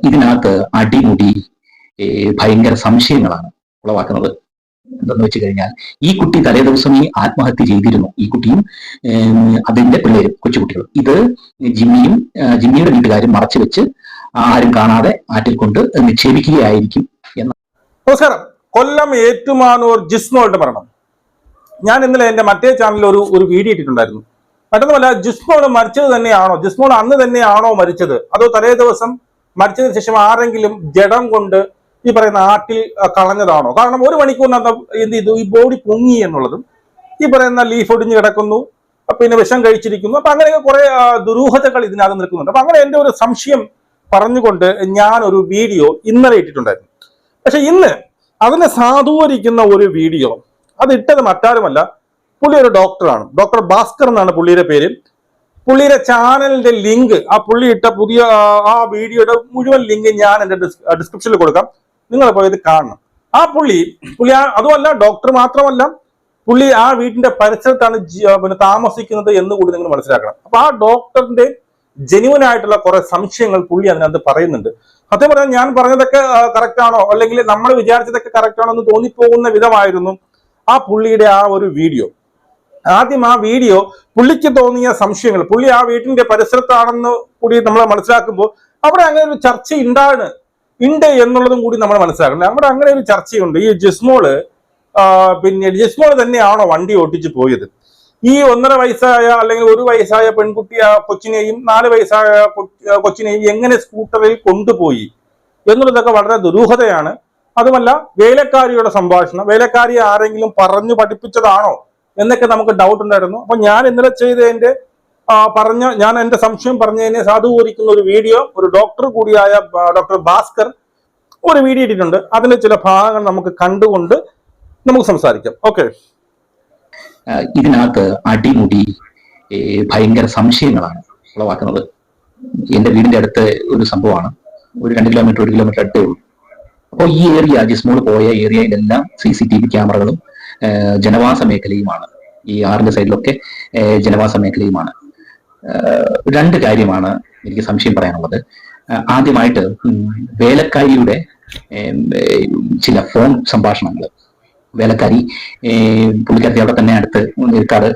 ഇതിനകത്ത് അടിമുടി ഭയങ്കര സംശയങ്ങളാണ് ഉളവാക്കുന്നത്. എന്തെന്ന് വെച്ച് കഴിഞ്ഞാൽ, ഈ കുട്ടി തലേ ദിവസം ഈ ആത്മഹത്യ ചെയ്തിരുന്നു. ഈ കുട്ടിയും അതിന്റെ പിള്ളേരും, കൊച്ചുകുട്ടികളും. ഇത് ജിമ്മിയുടെ വീട്ടുകാരും മറച്ചു വെച്ച് ആരും കാണാതെ ആറ്റിൽ കൊണ്ട് നിക്ഷേപിക്കുകയായിരിക്കും എന്ന്. നമസ്കാരം. കൊല്ലം ഏറ്റുമാനൂർ ജിസ്മോളുടെ മരണം. ഞാൻ ഇന്നലെ എന്റെ മറ്റേ ചാനലിൽ ഒരു വീഡിയോ ഇട്ടിട്ടുണ്ടായിരുന്നു. മറ്റൊന്നുമല്ല, ജിസ്മോൾ മരിച്ചത് തന്നെയാണോ, ജിസ്മോൾ അന്ന് തന്നെയാണോ മരിച്ചത്, അതോ തലേ ദിവസം മരിച്ചതിന് ശേഷം ആരെങ്കിലും ജഡം കൊണ്ട് ഈ പറയുന്ന ആറ്റിൽ കളഞ്ഞതാണോ? കാരണം 1 മണിക്കൂറിനകം എന്ത് ചെയ്തു, ഈ ബോഡി പൊങ്ങി എന്നുള്ളതും, ഈ പറയുന്ന ലീഫ് ഒടിഞ്ഞു കിടക്കുന്നു, പിന്നെ വിഷം കഴിച്ചിരിക്കുന്നു. അപ്പൊ അങ്ങനെയൊക്കെ കുറെ ദുരൂഹതകൾ ഇതിനകത്ത് നിൽക്കുന്നുണ്ട്. അപ്പൊ അങ്ങനെ എന്റെ ഒരു സംശയം പറഞ്ഞുകൊണ്ട് ഞാൻ ഒരു വീഡിയോ ഇന്നലെ ഇട്ടിട്ടുണ്ടായിരുന്നു. പക്ഷെ ഇന്ന് അതിനെ സാധൂകരിക്കുന്ന ഒരു വീഡിയോ അത് ഇട്ടത് മറ്റാരുമല്ല, പുള്ളി ഒരു ഡോക്ടറാണ്. ഡോക്ടർ ഭാസ്കർ എന്നാണ് പുള്ളിയുടെ പേര്. പുള്ളിയുടെ ചാനലിന്റെ ലിങ്ക്, ആ പുള്ളി ഇട്ട പുതിയ ആ വീഡിയോയുടെ മുഴുവൻ ലിങ്ക് ഞാൻ എന്റെ ഡിസ്ക്രിപ്ഷനിൽ കൊടുക്കാം. നിങ്ങൾ പോയത് കാണണം. ആ പുള്ളി അതുമല്ല, ഡോക്ടർ മാത്രമല്ല, പുള്ളി ആ വീടിന്റെ പരിസരത്താണ് പിന്നെ താമസിക്കുന്നത് എന്ന് കൂടി നിങ്ങൾ മനസ്സിലാക്കണം. അപ്പൊ ആ ഡോക്ടറിന്റെ ജെന്യുവൻ ആയിട്ടുള്ള കുറെ സംശയങ്ങൾ പുള്ളി അതിനകത്ത് പറയുന്നുണ്ട്. സത്യം പറയാൻ ഞാൻ പറഞ്ഞതൊക്കെ കറക്റ്റ് ആണോ, അല്ലെങ്കിൽ നമ്മൾ വിചാരിച്ചതൊക്കെ കറക്റ്റ് ആണോ എന്ന് തോന്നിപ്പോകുന്ന വിധമായിരുന്നു ആ പുള്ളിയുടെ ആ ഒരു വീഡിയോ. ആദ്യം ആ വീഡിയോ പുള്ളിക്ക് തോന്നിയ സംശയങ്ങൾ, പുള്ളി ആ വീട്ടിന്റെ പരിസരത്താണെന്ന് കൂടി നമ്മൾ മനസ്സിലാക്കുമ്പോൾ അവിടെ അങ്ങനെ ഒരു ചർച്ച ഉണ്ട് എന്നുള്ളതും കൂടി നമ്മൾ മനസ്സിലാക്കണം. അവിടെ അങ്ങനെ ഒരു ചർച്ചയുണ്ട്. ഈ ജിസ്മോള് ജിസ്മോള് തന്നെയാണോ വണ്ടി ഓട്ടിച്ചു പോയത്? ഈ 1.5 വയസ്സായ അല്ലെങ്കിൽ 1 വയസ്സായ കൊച്ചിനെയും 4 വയസ്സായ കൊച്ചിനെയും എങ്ങനെ സ്കൂട്ടറിൽ കൊണ്ടുപോയി എന്നുള്ളതൊക്കെ വളരെ ദുരൂഹതയാണ്. അതുമല്ല, വേലക്കാരിയുടെ സംഭാഷണം, വേലക്കാരിയെ ആരെങ്കിലും പറഞ്ഞു പഠിപ്പിച്ചതാണോ എന്നൊക്കെ നമുക്ക് ഡൗട്ട് ഉണ്ടായിരുന്നു. അപ്പൊ ഞാൻ ഇന്നലെ ചെയ്തതിന്റെ ഞാൻ എന്റെ സംശയം പറഞ്ഞതിനെ സാധൂകരിക്കുന്ന ഒരു വീഡിയോ ഒരു ഡോക്ടർ കൂടിയായ ഡോക്ടർ ഭാസ്കർ ഒരു വീഡിയോ ഇട്ടിട്ടുണ്ട്. അതിന്റെ ചില ഭാഗങ്ങൾ നമുക്ക് കണ്ടുകൊണ്ട് നമുക്ക് സംസാരിക്കാം. ഓക്കെ. ഇതിനകത്ത് അടിമുടി ഭയങ്കര സംശയങ്ങളാണ് ഉളവാക്കുന്നത്. എന്റെ വീടിന്റെ അടുത്ത് ഒരു സംഭവമാണ്. ഒരു 2 കിലോമീറ്റർ 1 കിലോമീറ്റർ അടുത്തേ ഉള്ളൂ. അപ്പോൾ ഈ ഏരിയ, ജിസ്മോൾ പോയ ഏരിയയിലെല്ലാം CCTV ക്യാമറകളും ജനവാസ മേഖലയുമാണ്. ഈ ആറിന്റെ സൈഡിലൊക്കെ ജനവാസ മേഖലയുമാണ്. 2 കാര്യമാണ് എനിക്ക് സംശയം പറയാനുള്ളത്. ആദ്യമായിട്ട് വേലക്കാരിയുടെ ചില ഫോൺ സംഭാഷണങ്ങൾ. വേലക്കാരി പുള്ളിക്കാരത്തി അവിടെ തന്നെ അടുത്ത് ഏற்காട്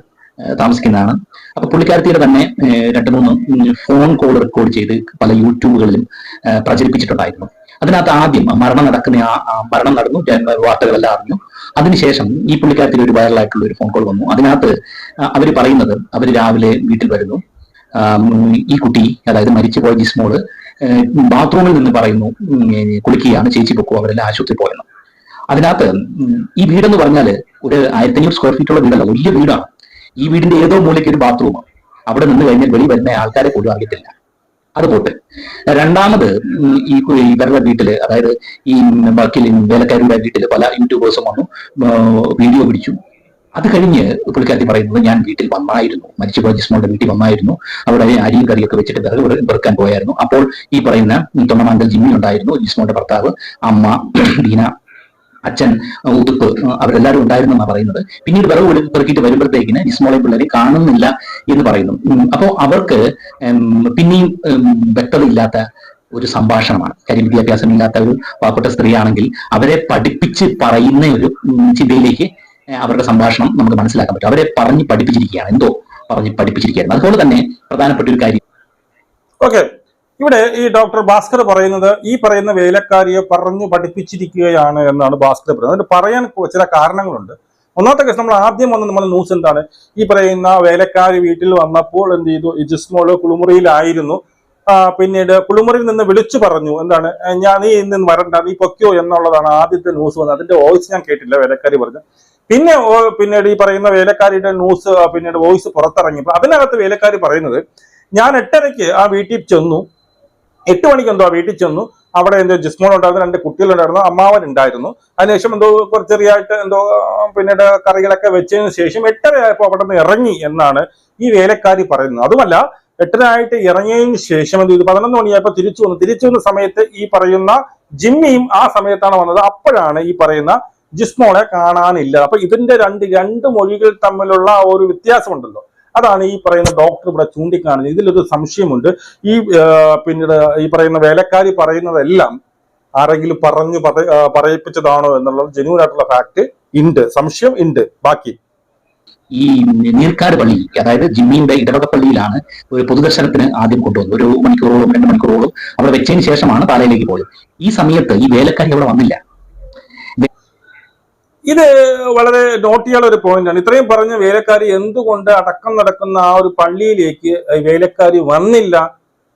താമസിക്കുന്നതാണ്. അപ്പൊ പുള്ളിക്കാരത്തിയുടെ തന്നെ 2-3 ഫോൺ കോൾ റെക്കോർഡ് ചെയ്ത് പല യൂട്യൂബുകളിലും പ്രചരിപ്പിച്ചിട്ടുണ്ടായിരുന്നു. അതിനകത്ത് ആദ്യം മരണം നടന്നു, വാർത്തകളെല്ലാം അറിഞ്ഞു. അതിനുശേഷം ഈ പുള്ളിക്കാരത്തിൽ ഒരു വൈറലായിട്ടുള്ള ഒരു ഫോൺ കോൾ വന്നു. അതിനകത്ത് അവർ പറയുന്നത്, അവർ രാവിലെ വീട്ടിൽ വരുന്നു, ഈ കുട്ടി, അതായത് മരിച്ചുപോയ ജിസ്മോള് ബാത്റൂമിൽ നിന്ന് പറയുന്നു കുളിക്കുകയാണ്, ചേച്ചി പൊക്കോ, അവരെല്ലാം ആശുപത്രി പോയെന്ന്. അതിനകത്ത് ഈ വീടെന്ന് പറഞ്ഞാൽ ഒരു 1500 സ്ക്വയർ ഫീറ്റുള്ള വീടല്ല, വലിയ വീടാണ്. ഈ വീടിന്റെ ഏതോ മൂലയ്ക്ക് ഒരു ബാത്റൂം. അവിടെ നിന്ന് കഴിഞ്ഞാൽ വെളി വരുന്ന ആൾക്കാരെ പോലും അറിയത്തില്ല. അത് പോട്ടെ. രണ്ടാമത്, ഇവരുടെ വീട്ടില്, അതായത് ഈ വേലക്കാരുടെ വീട്ടില് പല യൂട്യൂബേഴ്സും വന്നു വീഡിയോ പിടിച്ചു. അത് കഴിഞ്ഞ് പുള്ളിക്കാരത്തി പറയുന്നത്, ഞാൻ വീട്ടിൽ വന്നായിരുന്നു, മരിച്ചുപോയ ജിസ്മോളുടെ വീട്ടിൽ വന്നായിരുന്നു, അവിടെ അരിയും കറിയൊക്കെ വെച്ചിട്ട് വെറുക്കാൻ പോയായിരുന്നു. അപ്പോൾ ഈ പറയുന്ന തൊണ്ണമാങ്കൽ ജിമ്മി ഉണ്ടായിരുന്നു, ജിസ്മോളുടെ ഭർത്താവ്, അമ്മ ദീന, അച്ഛൻ ഉതുപ്പ്, അവരെല്ലാവരും ഉണ്ടായിരുന്നു എന്നാണ് പറയുന്നത്. പിന്നീട് വിറവ് പെറുക്കിയിട്ട് വരുമ്പോഴത്തേക്കിന് ജിസ്മോളെ പിള്ളേരെ കാണുന്നില്ല എന്ന് പറയുന്നു. അപ്പോൾ അവർക്ക് പിന്നെയും വ്യക്തതയില്ലാത്ത ഒരു സംഭാഷണമാണ്. കാര്യം, വിദ്യാഭ്യാസമില്ലാത്ത ഒരു പാവപ്പെട്ട സ്ത്രീയാണെങ്കിൽ അവരെ പഠിപ്പിച്ച് പറയുന്ന ഒരു ചിന്തയിലേക്ക് അവരുടെ സംഭാഷണം നമുക്ക് മനസ്സിലാക്കാൻ പറ്റും. അവരെ പറഞ്ഞ് പഠിപ്പിച്ചിരിക്കുകയാണ്, എന്തോ പറഞ്ഞ് പഠിപ്പിച്ചിരിക്കുകയാണ്. അതുപോലെ തന്നെ പ്രധാനപ്പെട്ട ഒരു കാര്യം, ഓക്കെ, ഇവിടെ ഈ ഡോക്ടർ ഭാസ്കർ പറയുന്നത്, ഈ പറയുന്ന വേലക്കാരിയെ പറഞ്ഞു പഠിപ്പിച്ചിരിക്കുകയാണ് എന്നാണ് ഭാസ്കർ പറയുന്നത്. അതിന് പറയാൻ ചില കാരണങ്ങളുണ്ട്. ഒന്നാമത്തെ കേസ്, നമ്മൾ ആദ്യം വന്ന് നമ്മുടെ ന്യൂസ് എന്താണ്, ഈ പറയുന്ന വേലക്കാരി വീട്ടിൽ വന്നപ്പോൾ എന്ത് ചെയ്തു, ജിസ്മോള് കുളിമുറിയിലായിരുന്നു. പിന്നീട് കുളിമുറിയിൽ നിന്ന് വിളിച്ചു പറഞ്ഞു, എന്താണ്, നീ ഇന്ന് വരണ്ട, നീ പൊക്കോ എന്നുള്ളതാണ് ആദ്യത്തെ ന്യൂസ് വന്നത്. അതിന്റെ വോയിസ് ഞാൻ കേട്ടില്ല, വേലക്കാരി പറഞ്ഞു. പിന്നീട് ഈ പറയുന്ന വേലക്കാരിയുടെ ന്യൂസ്, പിന്നീട് വോയിസ് പുറത്തിറങ്ങിയപ്പോൾ അതിനകത്ത് വേലക്കാരി പറയുന്നത്, ഞാൻ 8:30 ആ വീട്ടിൽ ചെന്നു, 8 മണിക്ക് എന്തോ ആ വീട്ടിൽ ചെന്നു, അവിടെ എന്തോ ജിസ്മോൾ ഉണ്ടായിരുന്നു, 2 കുട്ടികളുണ്ടായിരുന്നു, അമ്മാവൻ ഉണ്ടായിരുന്നു. അതിനുശേഷം എന്തോ ചെറിയായിട്ട് എന്തോ പിന്നീട് കറികളൊക്കെ വെച്ചതിന് ശേഷം 8:30 ആയപ്പോൾ അവിടെ നിന്ന് ഇറങ്ങി എന്നാണ് ഈ വേലക്കാരി പറയുന്നത്. അതുമല്ല, 8:30 ആയിട്ട് ഇറങ്ങിയതിന് ശേഷം എന്ത് ചെയ്തു, 11 മണിയായപ്പോൾ തിരിച്ചു വന്ന സമയത്ത് ഈ പറയുന്ന ജിമ്മിയും ആ സമയത്താണ് വന്നത്. അപ്പോഴാണ് ഈ പറയുന്ന ജിസ്മോളെ കാണാനില്ല. അപ്പൊ ഇതിന്റെ രണ്ട് മൊഴികൾ തമ്മിലുള്ള ഒരു വ്യത്യാസമുണ്ടല്ലോ, അതാണ് ഈ പറയുന്ന ഡോക്ടർ ഇവിടെ ചൂണ്ടിക്കാണുന്നത്. ഇതിലൊരു സംശയമുണ്ട്. പിന്നീട് ഈ പറയുന്ന വേലക്കാരി പറയുന്നതെല്ലാം ആരെങ്കിലും പറയിപ്പിച്ചതാണോ എന്നുള്ളത് ജെന്യൂൻ ആയിട്ടുള്ള ഫാക്ട് ഉണ്ട്, സംശയം ഉണ്ട്. ബാക്കി ഈ നീർക്കാട് പള്ളി, അതായത് ജിമ്മിയുടെ ഇടവക പള്ളിയിലാണ് ഒരു പൊതുദർശനത്തിന് ആദ്യം കൊണ്ടുവന്നത്. 1 മണിക്കൂറോളം 2 മണിക്കൂറോളം അവിടെ വെച്ചതിന് ശേഷമാണ് പാലയിലേക്ക് പോയത്. ഈ സമയത്ത് ഈ വേലക്കാരി അവിടെ വന്നില്ല. ഇത് വളരെ നോട്ട് ചെയ്യാനുള്ള ഒരു പോയിന്റാണ്. ഇത്രയും പറഞ്ഞ വേലക്കാരി എന്തുകൊണ്ട് അടക്കം നടക്കുന്ന ആ ഒരു പള്ളിയിലേക്ക് വേലക്കാരി വന്നില്ല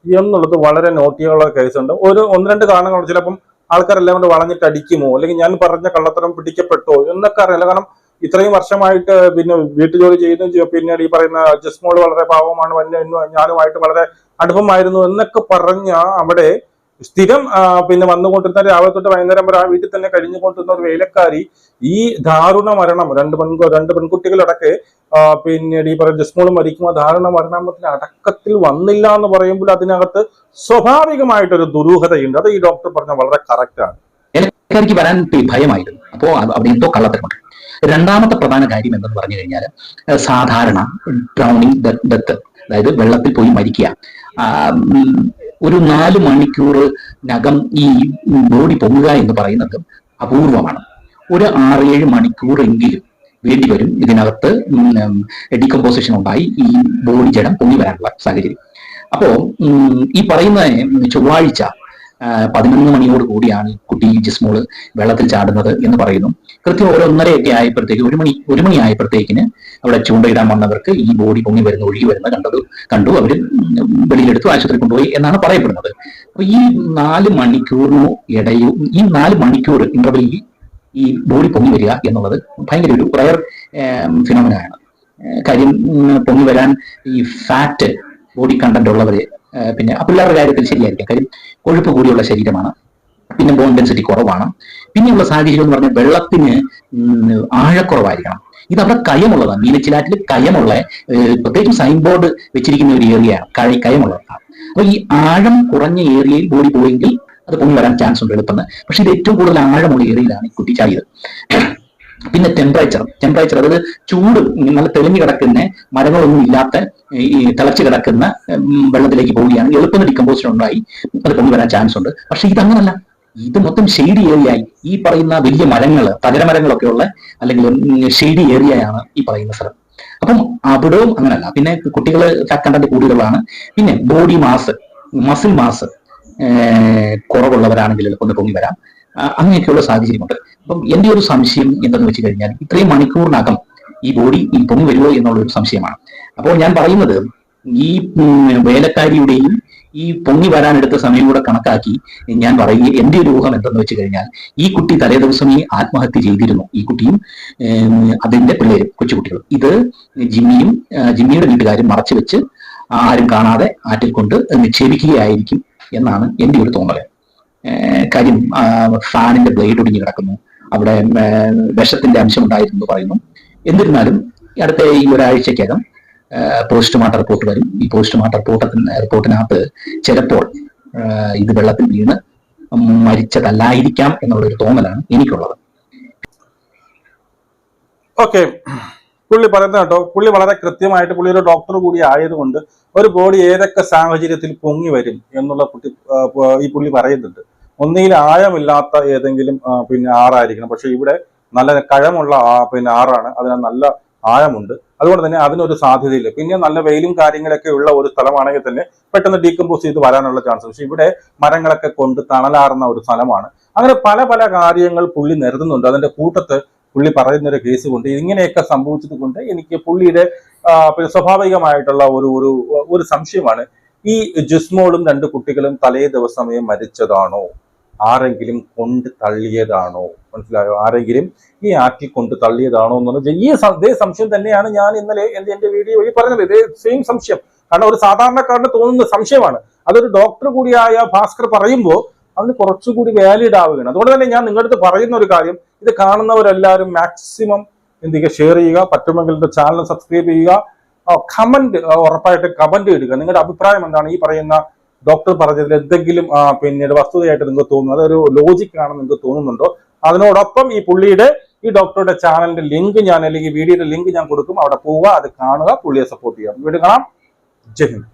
എന്നുള്ളത് വളരെ നോട്ട് ചെയ്യാനുള്ള കേസുണ്ട്. 1-2 കാരണങ്ങൾ. ചിലപ്പം ആൾക്കാരെല്ലാം കൊണ്ട് വളഞ്ഞിട്ട് അടിക്കുമോ, അല്ലെങ്കിൽ ഞാൻ പറഞ്ഞ കള്ളത്തരം പിടിക്കപ്പെട്ടോ എന്നൊക്കെ അറിയില്ല. കാരണം ഇത്രയും വർഷമായിട്ട് പിന്നെ വീട്ടുജോലി ചെയ്യുന്നു, പിന്നീട് ഈ പറയുന്ന ജസ്മോൾ വളരെ പാവമാണ്, ഞാനുമായിട്ട് വളരെ അടുപ്പമായിരുന്നു എന്നൊക്കെ പറഞ്ഞ അവിടെ സ്ഥിരം പിന്നെ വന്നുകൊണ്ടിരുന്ന രാവിലെ തൊട്ട് വൈകുന്നേരം വരെ ആ വീട്ടിൽ തന്നെ കഴിഞ്ഞുകൊണ്ടിരുന്ന ഒരു വേലക്കാരി ഈ ദാരുണ മരണം, 2 പെൺകുട്ടികളടക്കെ പിന്നീട് ഈ പറയുന്ന ജസ്മോൾ മരിക്കുമ്പോൾ ദാരുണ മരണത്തിന് അടക്കത്തിൽ വന്നില്ല എന്ന് പറയുമ്പോൾ അതിനകത്ത് സ്വാഭാവികമായിട്ടൊരു ദുരൂഹതയുണ്ട്. അത് ഈ ഡോക്ടർ പറഞ്ഞ വളരെ കറക്റ്റ് ആണ്. വേലക്കാരിക്ക് വരാൻ ഭയമായിരുന്നു. അപ്പോ അവിടെ എന്തോ കള്ളത്തരമുണ്ട്. രണ്ടാമത്തെ പ്രധാന കാര്യം എന്തെന്ന് പറഞ്ഞു കഴിഞ്ഞാൽ, സാധാരണ ഡ്രൗണിങ് ഡെത്ത്, അതായത് വെള്ളത്തിൽ പോയി മരിക്കുക, ഒരു 4 മണിക്കൂറിനകം ഈ ബോഡി പൊങ്ങുക എന്ന് പറയുന്നത് അപൂർവമാണ്. ഒരു 6-7 മണിക്കൂറെങ്കിലും വേണ്ടിവരും ഇതിനകത്ത് ഡീകമ്പോസിഷൻ ഉണ്ടായി ഈ ബോഡി ജഡം പൊങ്ങി വരാനുള്ള സാഹചര്യം. അപ്പോ ഈ പറയുന്ന ചൊവ്വാഴ്ച 11 മണിയോട് കൂടിയാണ് കുട്ടി ജിസ്മോള് വെള്ളത്തിൽ ചാടുന്നത് എന്ന് പറയുന്നു. കൃത്യം 1:30 ആയപ്പോഴത്തേക്ക് 1 മണി ആയപ്പോഴത്തേക്കിന് അവിടെ ചൂണ്ടയിടാൻ വന്നവർക്ക് ഈ ബോഡി പൊങ്ങി വരുന്ന ഒഴുകി വരുന്ന കണ്ടു. അവര് വെളിയിലെടുത്തു, ആശുപത്രി കൊണ്ടുപോയി എന്നാണ് പറയപ്പെടുന്നത്. അപ്പൊ ഈ 4 മണിക്കൂറിനു ഇടയിൽ, ഈ 4 മണിക്കൂർ ഇന്റർവെല്ലിൽ ഈ ബോഡി പൊങ്ങി വരിക എന്നുള്ളത് ഭയങ്കര ഒരു റയർ ഫിനോമിനയാണ്. കാര്യം പൊങ്ങി വരാൻ ഈ ഫാറ്റ് ബോഡി കണ്ടന്റ് ഉള്ളവര്, പിന്നെ പിള്ളേരുടെ കാര്യത്തിൽ ശരിയായിരിക്കും, കാര്യം കൊഴുപ്പ് കൂടിയുള്ള ശരീരമാണ്, പിന്നെ ബോൺ ഡെൻസിറ്റി കുറവാണ്, പിന്നെയുള്ള സാഹചര്യം എന്ന് പറഞ്ഞാൽ വെള്ളത്തിന് ആഴക്കുറവായിരിക്കണം. ഇത് അവിടെ കയമുള്ളതാണ്. മീനച്ചിലാറ്റിൽ കയമുള്ള, പ്രത്യേകിച്ചും സൈൻ ബോർഡ് വെച്ചിരിക്കുന്ന ഒരു ഏരിയയാണ്, കയമുള്ളതാണ്. അപ്പൊ ഈ ആഴം കുറഞ്ഞ ഏരിയയിൽ ബോഡി പോയെങ്കിൽ അത് പൊങ്ങി വരാൻ ചാൻസ് ഉണ്ട് എളുപ്പം. പക്ഷെ ഇത് ഏറ്റവും കൂടുതൽ ആഴമുള്ള ഏരിയയിലാണ് ഈ കുട്ടി ചാടിയത്. പിന്നെ ടെമ്പറേച്ചർ, അതായത് ചൂട്, നല്ല തെളിഞ്ഞു കിടക്കുന്ന മരങ്ങളൊന്നും ഇല്ലാത്ത ഈ തിളച്ചു കിടക്കുന്ന വെള്ളത്തിലേക്ക് പോവുകയാണെങ്കിൽ എളുപ്പം ഡികമ്പോസിഷൻ ഉണ്ടായി അത് പൊങ്ങി വരാൻ ചാൻസ് ഉണ്ട്. പക്ഷെ ഇതങ്ങനല്ല. ഇത് മൊത്തം ഷെയ്ഡി ഏരിയയായി, ഈ പറയുന്ന വലിയ മരങ്ങള്, തകരമരങ്ങളൊക്കെ ഉള്ള അല്ലെങ്കിൽ ഷെയ്ഡി ഏരിയയാണ് ഈ പറയുന്ന സ്ഥലം. അപ്പം അവിടവും അങ്ങനല്ല. പിന്നെ കുട്ടികൾ ഫാറ്റ് കണ്ടന്റ് കൂടുതലാണ്. പിന്നെ ബോഡി മാസ്, മസിൽ മാസ് കുറവുള്ളവരാണെങ്കിൽ എളുപ്പം പൊങ്ങി വരാം. അങ്ങനെയൊക്കെയുള്ള സാഹചര്യമുണ്ട്. അപ്പം എന്റെ ഒരു സംശയം എന്തെന്ന് വെച്ച് കഴിഞ്ഞാൽ, ഇത്രയും മണിക്കൂറിനകം ഈ ബോഡി പൊങ്ങി വരുമോ എന്നുള്ളൊരു സംശയമാണ്. അപ്പോൾ ഞാൻ പറയുന്നത്, ഈ വേലക്കാരിയുടെയും ഈ പൊങ്ങി വരാനെടുത്ത സമയം കൂടെ കണക്കാക്കി ഞാൻ പറയുക, എന്റെ ഒരു ഊഹം എന്തെന്ന് വെച്ച് കഴിഞ്ഞാൽ, ഈ കുട്ടി തലേ ദിവസം ഈ ആത്മഹത്യ ചെയ്തിരുന്നു. ഈ കുട്ടിയും അതിന്റെ പിള്ളേരും, കൊച്ചുകുട്ടികളും. ഇത് ജിമ്മിയുടെ വീട്ടുകാരും മറച്ചു വെച്ച് ആരും കാണാതെ ആറ്റിൽ കൊണ്ട് നിക്ഷേപിക്കുകയായിരിക്കും എന്നാണ് എന്റെ ഒരു തോന്നല്. കാര്യം ഫാനിന്റെ ബ്ലേഡ് ഒടിഞ്ഞു കിടക്കുന്നു, അവിടെ വിഷത്തിന്റെ അംശം ഉണ്ടായിരുന്നു പറയുന്നു. എന്നിരുന്നാലും അടുത്ത ഈ ഒരാഴ്ചക്കകം പോസ്റ്റ്മോർട്ടം റിപ്പോർട്ട് വരും. ഈ പോസ്റ്റ്മോർട്ടം റിപ്പോർട്ടിനകത്ത് ചിലപ്പോൾ ഇത് വെള്ളത്തിൽ വീണ് മരിച്ചതല്ലായിരിക്കാം എന്നുള്ളൊരു തോന്നലാണ് എനിക്കുള്ളത്. ഓക്കെ, പുള്ളി പറയുന്നത് കേട്ടോ, പുള്ളി വളരെ കൃത്യമായിട്ട്, പുള്ളി ഒരു ഡോക്ടർ കൂടി ആയതുകൊണ്ട് ഒരു ബോഡി ഏതൊക്കെ സാഹചര്യത്തിൽ പൊങ്ങി വരും എന്നുള്ള ഈ പുള്ളി പറയുന്നുണ്ട്. ഒന്നുകിൽ ആഴമില്ലാത്ത ഏതെങ്കിലും പിന്നെ ആറായിരിക്കണം. പക്ഷെ ഇവിടെ നല്ല കഴമുള്ള പിന്നെ ആറാണ്, അതിന് നല്ല ആഴമുണ്ട്. അതുകൊണ്ട് തന്നെ അതിനൊരു സാധ്യതയില്ല. പിന്നെ നല്ല വെയിലും കാര്യങ്ങളൊക്കെ ഉള്ള ഒരു സ്ഥലമാണെങ്കിൽ തന്നെ പെട്ടെന്ന് ഡീകമ്പോസ് ചെയ്ത് വരാനുള്ള ചാൻസ്. പക്ഷെ ഇവിടെ മരങ്ങളൊക്കെ കൊണ്ട് തണലാറുന്ന ഒരു സ്ഥലമാണ്. അങ്ങനെ പല പല കാര്യങ്ങൾ പുള്ളി നിരത്തുന്നുണ്ട്. അതിന്റെ കൂട്ടത്ത് പുള്ളി പറയുന്ന ഒരു കേസ് കൊണ്ട്, ഇങ്ങനെയൊക്കെ സംഭവിച്ചത് കൊണ്ട് എനിക്ക് പുള്ളിയുടെ പിന്നെ സ്വാഭാവികമായിട്ടുള്ള ഒരു സംശയമാണ്, ഈ ജിസ്മോളും 2 കുട്ടികളും തലേ ദിവസമേ മരിച്ചതാണോ, ആരെങ്കിലും കൊണ്ട് തള്ളിയതാണോ, മനസ്സിലായോ, ആരെങ്കിലും ഈ ആറ്റിൽ കൊണ്ട് തള്ളിയതാണോ എന്നുള്ളത് ഇതേ സംശയം തന്നെയാണ് ഞാൻ ഇന്നലെ എന്റെ വീഡിയോ വഴി പറഞ്ഞത്. ഇതേ സെയിം സംശയം. കാരണം ഒരു സാധാരണക്കാരന് തോന്നുന്ന സംശയമാണ്. അതൊരു ഡോക്ടർ കൂടിയായ ഭാസ്കർ പറയുമ്പോൾ അതിന് കുറച്ചുകൂടി വാലിഡ് ആവുകയാണ്. അതുകൊണ്ട് തന്നെ ഞാൻ നിങ്ങളുടെ അടുത്ത് പറയുന്ന ഒരു കാര്യം, ഇത് കാണുന്നവരെല്ലാവരും മാക്സിമം ഷെയർ ചെയ്യുക, പറ്റുമെങ്കിൽ ചാനൽ സബ്സ്ക്രൈബ് ചെയ്യുക, കമന്റ്, ഉറപ്പായിട്ട് കമന്റ് ഇടുക. നിങ്ങളുടെ അഭിപ്രായം എന്താണ്? ഈ പറയുന്ന ഡോക്ടർ പറഞ്ഞതിൽ എന്തെങ്കിലും പിന്നീട് വസ്തുതയായിട്ട് നിങ്ങൾക്ക് തോന്നുന്നു, അതൊരു ലോജിക് ആണെന്ന് നിങ്ങൾക്ക് തോന്നുന്നുണ്ടോ? അതിനോടൊപ്പം ഈ പുള്ളിയുടെ ഈ ഡോക്ടറുടെ ചാനലിന്റെ ലിങ്ക് ഞാൻ അല്ലെങ്കിൽ വീഡിയോയുടെ ലിങ്ക് ഞാൻ കൊടുക്കും. അവിടെ പോവുക, അത് കാണുക, പുള്ളിയെ സപ്പോർട്ട് ചെയ്യാം. വീണ്ടും കാണാം. ജയ് ഹിന്ദ്.